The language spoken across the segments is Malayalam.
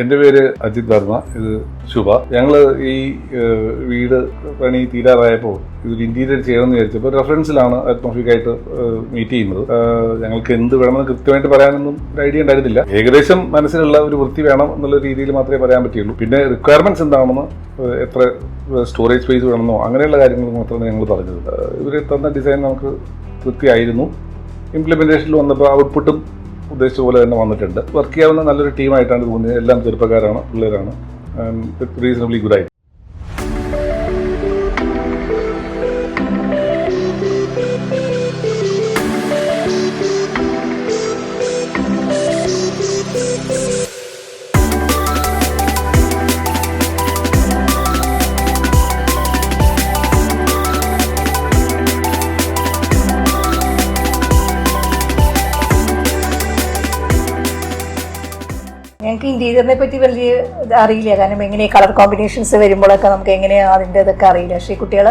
എൻ്റെ പേര് അജിത് വർമ്മ, ഇത് ശുഭ. ഞങ്ങൾ ഈ വീട് പണി തീരാറായപ്പോൾ ഇതൊരു ഇന്റീരിയർ ചെയ്യണമെന്ന് വിചാരിച്ചപ്പോൾ റെഫറൻസിലാണ് അറ്റ്മോസ്ഫിയറായിട്ട് മീറ്റ് ചെയ്യുന്നത്. ഞങ്ങൾക്ക് എന്ത് വേണമെന്ന് കൃത്യമായിട്ട് പറയാനൊന്നും ഒരു ഐഡിയ ഉണ്ടായിരുന്നില്ല. ഏകദേശം മനസ്സിലുള്ള ഒരു വൃത്തി വേണം എന്നുള്ള രീതിയിൽ മാത്രമേ പറയാൻ പറ്റുള്ളൂ. പിന്നെ റിക്വയർമെന്റ്സ് എന്താണെന്ന്, എത്ര സ്റ്റോറേജ് സ്പേസ് വേണമെന്നോ അങ്ങനെയുള്ള കാര്യങ്ങൾ മാത്രമാണ് ഞങ്ങൾ പറഞ്ഞത്. ഇവർ തന്ന ഡിസൈൻ നമുക്ക് തൃപ്തിയായിരുന്നു. ഇംപ്ലിമെന്റേഷനിൽ വന്നപ്പോൾ ഔട്ട്പുട്ടും ഉദ്ദേശിച്ച പോലെ തന്നെ വന്നിട്ടുണ്ട്. വർക്ക് ചെയ്യാവുന്ന നല്ലൊരു ടീമായിട്ടാണ് തോന്നിയത്. എല്ലാം ചെറുപ്പക്കാരാണ്, പിള്ളേരാണ്. റീസണബിളി ഗുഡ് ആയിട്ട്. ഞങ്ങൾക്ക് ഇന്റീരിയറിനെ പറ്റി വലിയ അറിയില്ല. കാരണം എങ്ങനെ കളർ കോമ്പിനേഷൻസ് വരുമ്പോഴൊക്കെ നമുക്ക് എങ്ങനെയാണ് അതിൻ്റെ ഇതൊക്കെ അറിയില്ല. പക്ഷേ ഈ കുട്ടികൾ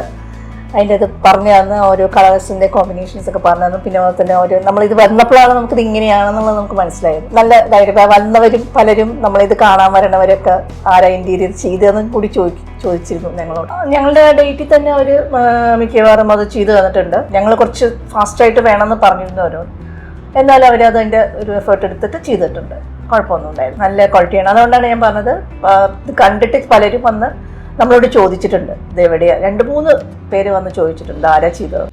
അതിൻ്റെ ഇത് പറഞ്ഞു തന്ന് ഓരോ കളേഴ്സിൻ്റെ കോമ്പിനേഷൻസ് ഒക്കെ പറഞ്ഞു തന്നു. പിന്നെ അതുപോലെ തന്നെ ഓരോ നമ്മളിത് വന്നപ്പോഴാണ് നമുക്കിത് ഇങ്ങനെയാണെന്നുള്ളത് നമുക്ക് മനസ്സിലായത്. നല്ല ഇതായിട്ട് വന്നവരും പലരും നമ്മളിത് കാണാൻ വരണവരൊക്കെ ആരാ ഇന്റീരിയർ ചെയ്തതെന്നും കൂടി ചോദിച്ചിരുന്നു ഞങ്ങളോട്. ഞങ്ങളുടെ ഡേറ്റിൽ തന്നെ അവർ മിക്കവാറും അത് ചെയ്തു തന്നിട്ടുണ്ട്. ഞങ്ങൾ കുറച്ച് ഫാസ്റ്റായിട്ട് വേണമെന്ന് പറഞ്ഞിരുന്നു അവരോട്. എന്നാലും അവരതിൻ്റെ ഒരു എഫേർട്ട് എടുത്തിട്ട് ചെയ്തിട്ടുണ്ട്. കുഴപ്പമൊന്നും ഉണ്ടായിരുന്നു. നല്ല ക്വാളിറ്റിയാണ്. അതുകൊണ്ടാണ് ഞാൻ പറഞ്ഞത്, ഇത് കണ്ടിട്ട് പലരും വന്ന് നമ്മളോട് ചോദിച്ചിട്ടുണ്ട് ഇത് എവിടെയാണ്. 2-3 പേര് വന്ന് ചോദിച്ചിട്ടുണ്ട് ആരാ ചെയ്തത്.